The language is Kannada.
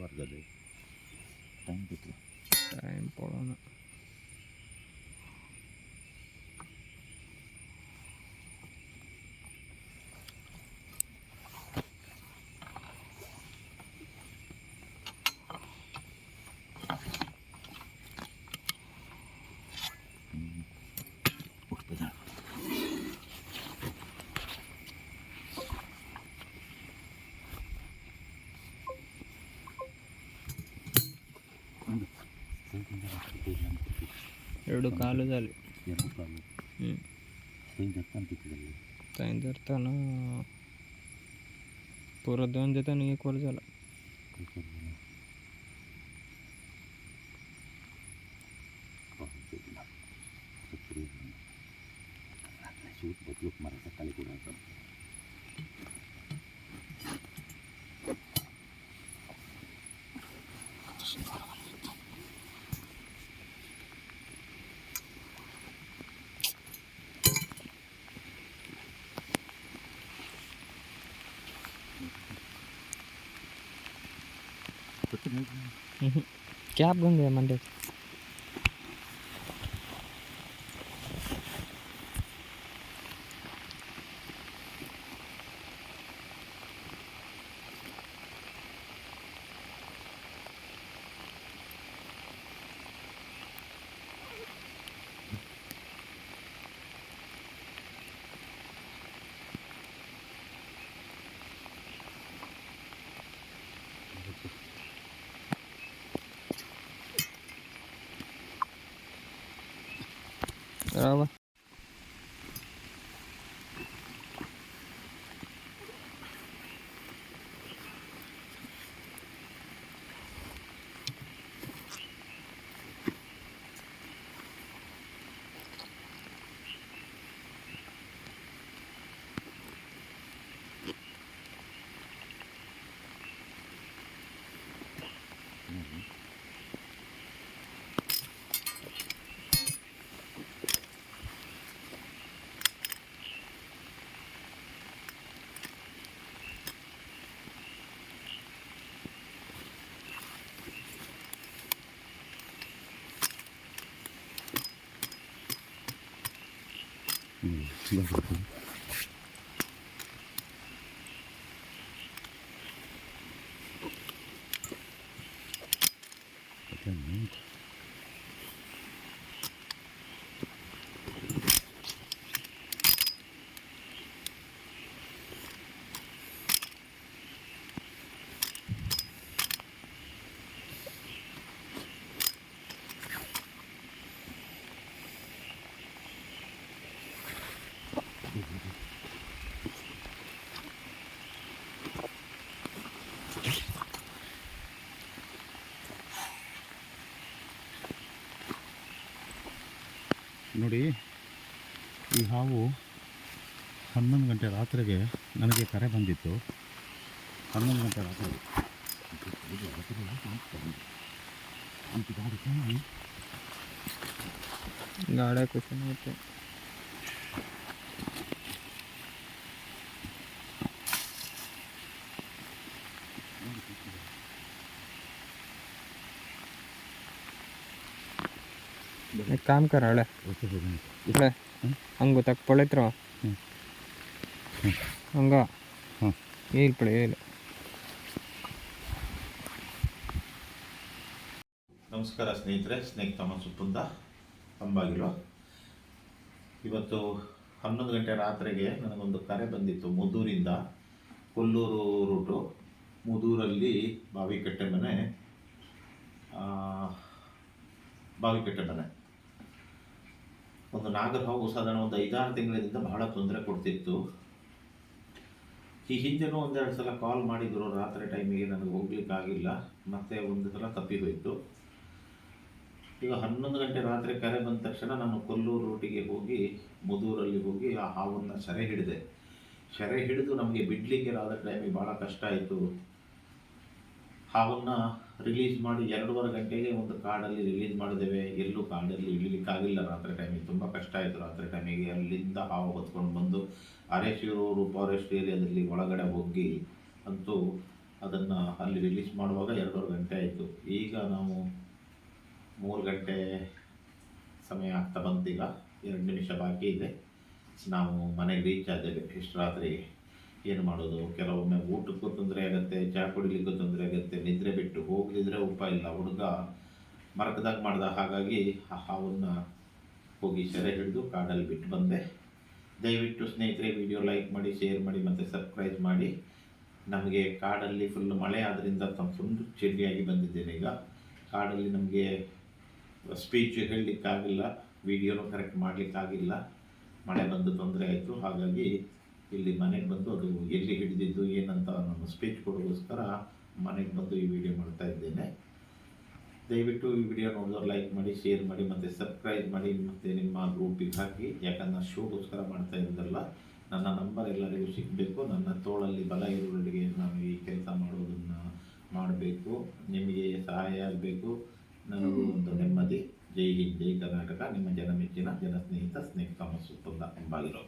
वर्गले टाइम किती टाइम पळून ಎರಡು ಕಾಲು झाले ताईन धरताना परत दोन देताना एक वर झाला क्या बन गया मंडे बराबर ನೋಡಿ ಈ ಹಾವು 11 ಗಂಟೆ ರಾತ್ರಿಗೆ ನನಗೆ ಕರೆ ಬಂದಿತ್ತು 11 ಗಂಟೆ ರಾತ್ರಿ गाड्या कशा होते एक काम कर हळे इकडे हंग तक पळत राह हंग येईल पळे येईल ನಮಸ್ಕಾರ ಸ್ನೇಹಿತರೆ, ಸ್ನೇಕ್ ಥಾಮಸ್ ಸುತ್ತುಂದ ಅಂಬಾಗಿಲು. ಇವತ್ತು 11 ಗಂಟೆ ರಾತ್ರಿಗೆ ನನಗೊಂದು ಕರೆ ಬಂದಿತ್ತು ಮುದೂರಿಂದ. ಕೊಲ್ಲೂರು ರೂಟು ಮುದೂರಲ್ಲಿ ಬಾವಿಕಟ್ಟೆ ಮನೆ ಒಂದು ನಾಗರ ಹಾವು ಸಾಧಾರಣ ಒಂದು 5-6 ತಿಂಗಳಿಂದ ಬಹಳ ತೊಂದರೆ ಕೊಡ್ತಿತ್ತು. ಈ ಹಿಂದೆನೂ ಒಂದೆರಡು ಸಲ ಕಾಲ್ ಮಾಡಿದ್ರು ರಾತ್ರಿ ಟೈಮಿಗೆ, ನನಗೆ ಹೋಗ್ಲಿಕ್ಕಾಗಿಲ್ಲ. ಮತ್ತೆ ಒಂದು ಸಲ ತಪ್ಪಿ ಹೋಯಿತು. ಈಗ 11 ಗಂಟೆ ರಾತ್ರಿ ಕರೆ ಬಂದ ತಕ್ಷಣ ನಾನು ಕೊಲ್ಲೂರು ರೂಟಿಗೆ ಹೋಗಿ ಮುದೂರಲ್ಲಿ ಹೋಗಿ ಆ ಹಾವನ್ನು ಸೆರೆ ಹಿಡಿದೆ. ಸೆರೆ ಹಿಡಿದು ನಮಗೆ ಬಿಡಲಿಕ್ಕೆ ಆದ ಟೈಮಿಗೆ ಭಾಳ ಕಷ್ಟ ಆಯಿತು. ಹಾವನ್ನು ರಿಲೀಸ್ ಮಾಡಿ 2:30 ಗಂಟೆಗೆ ಒಂದು ಕಾಡಲ್ಲಿ ರಿಲೀಸ್ ಮಾಡಿದ್ದೇವೆ. ಎಲ್ಲೂ ಕಾಡಲ್ಲಿ ಇಳಿಲಿಕ್ಕಾಗಿಲ್ಲ ರಾತ್ರಿ ಟೈಮಿಗೆ. ತುಂಬ ಕಷ್ಟ ಆಯಿತು ರಾತ್ರಿ ಟೈಮಿಗೆ. ಅಲ್ಲಿಂದ ಹಾವು ಹೊತ್ಕೊಂಡು ಬಂದು ಅರೆಶಿರೂರು ಫಾರೆಸ್ಟ್ ಏರಿಯಾದಲ್ಲಿ ಒಳಗಡೆ ಹೋಗಿ ಅಂತೂ ಅದನ್ನು ಅಲ್ಲಿ ರಿಲೀಸ್ ಮಾಡುವಾಗ 2:30 ಗಂಟೆ ಆಯಿತು. ಈಗ ನಾವು 3 ಗಂಟೆ ಸಮಯ ಆಗ್ತಾ ಬಂತೀಗ, 2 ನಿಮಿಷ ಬಾಕಿ ಇದೆ. ನಾವು ಮನೆಗೆ ರೀಚ್ ಆದ್ದೇವೆ ಇಷ್ಟು ರಾತ್ರಿಗೆ. ಏನು ಮಾಡೋದು, ಕೆಲವೊಮ್ಮೆ ಊಟಕ್ಕೂ ತೊಂದರೆ ಆಗುತ್ತೆ, ಚಹಾ ಕುಡಿಲಿಕ್ಕೂ ತೊಂದರೆ ಆಗುತ್ತೆ, ನಿದ್ರೆ ಬಿಟ್ಟು ಹೋಗದಿದ್ರೆ ಉಪ ಇಲ್ಲ. ಹುಡುಗ ಮರಕದಾಗ ಮಾಡ್ದ, ಹಾಗಾಗಿ ಆ ಹಾವನ್ನು ಹೋಗಿ ಸೆರೆ ಹಿಡಿದು ಕಾಡಲ್ಲಿ ಬಿಟ್ಟು ಬಂದೆ. ದಯವಿಟ್ಟು ಸ್ನೇಹಿತರೆ ವಿಡಿಯೋ ಲೈಕ್ ಮಾಡಿ, ಶೇರ್ ಮಾಡಿ ಮತ್ತು ಸಬ್ಸ್ಕ್ರೈಬ್ ಮಾಡಿ. ನಮಗೆ ಕಾಡಲ್ಲಿ ಫುಲ್ ಮಳೆ ಆದ್ದರಿಂದ ಫುಲ್ ಚಳಿಯಾಗಿ ಬಂದಿದ್ದೇನೆ ಈಗ. ಕಾಡಲ್ಲಿ ನಮಗೆ ಸ್ಪೀಚ್ ಹೇಳಲಿಕ್ಕಾಗಿಲ್ಲ, ವಿಡಿಯೋನೂ ಕರೆಕ್ಟ್ ಮಾಡಲಿಕ್ಕಾಗಿಲ್ಲ, ಮಳೆ ಬಂದು ತೊಂದರೆ ಆಯಿತು. ಹಾಗಾಗಿ ಇಲ್ಲಿ ಮನೆಗೆ ಬಂದು ಅದು ಎಲ್ಲಿ ಹಿಡಿದಿದ್ದು ಏನಂತ ನಾನು ಸ್ಪೀಚ್ ಕೊಡೋಗೋಸ್ಕರ ಮನೆಗೆ ಬಂದು ಈ ವಿಡಿಯೋ ಮಾಡ್ತಾ ಇದ್ದೇನೆ. ದಯವಿಟ್ಟು ಈ ವಿಡಿಯೋ ನೋಡಿದವ್ರು ಲೈಕ್ ಮಾಡಿ, ಶೇರ್ ಮಾಡಿ ಮತ್ತು ಸಬ್ಸ್ಕ್ರೈಬ್ ಮಾಡಿ ಮತ್ತು ನಿಮ್ಮ ಗ್ರೂಪಿಗೆ ಹಾಕಿ. ಯಾಕಂದ್ರೆ ನಾನು ಶೋಗೋಸ್ಕರ ಮಾಡ್ತಾ ಇದ್ದಲ್ಲ, ನನ್ನ ನಂಬರ್ ಎಲ್ಲರಿಗೂ ಸಿಗಬೇಕು. ನನ್ನ ತೋಳಲ್ಲಿ ಬಲ ಇರುವವರಿಗೆ ನಾನು ಈ ಕೆಲಸ ಮಾಡೋದನ್ನು ಮಾಡಬೇಕು, ನಿಮಗೆ ಸಹಾಯ ಆಗಬೇಕು, ನನಗೂ ಒಂದು ನೆಮ್ಮದಿ. ಜೈ ಹಿಂದ್, ಜೈ ಕರ್ನಾಟಕ. ನಿಮ್ಮ ಜನಮೆಚ್ಚಿನ ಜನಸ್ನೇಹಿತ ಸ್ನೇಕ್ ಥಾಮಸ್ ಒಪ್ಪಂದ ಅಂಬಾಗಿರೋ.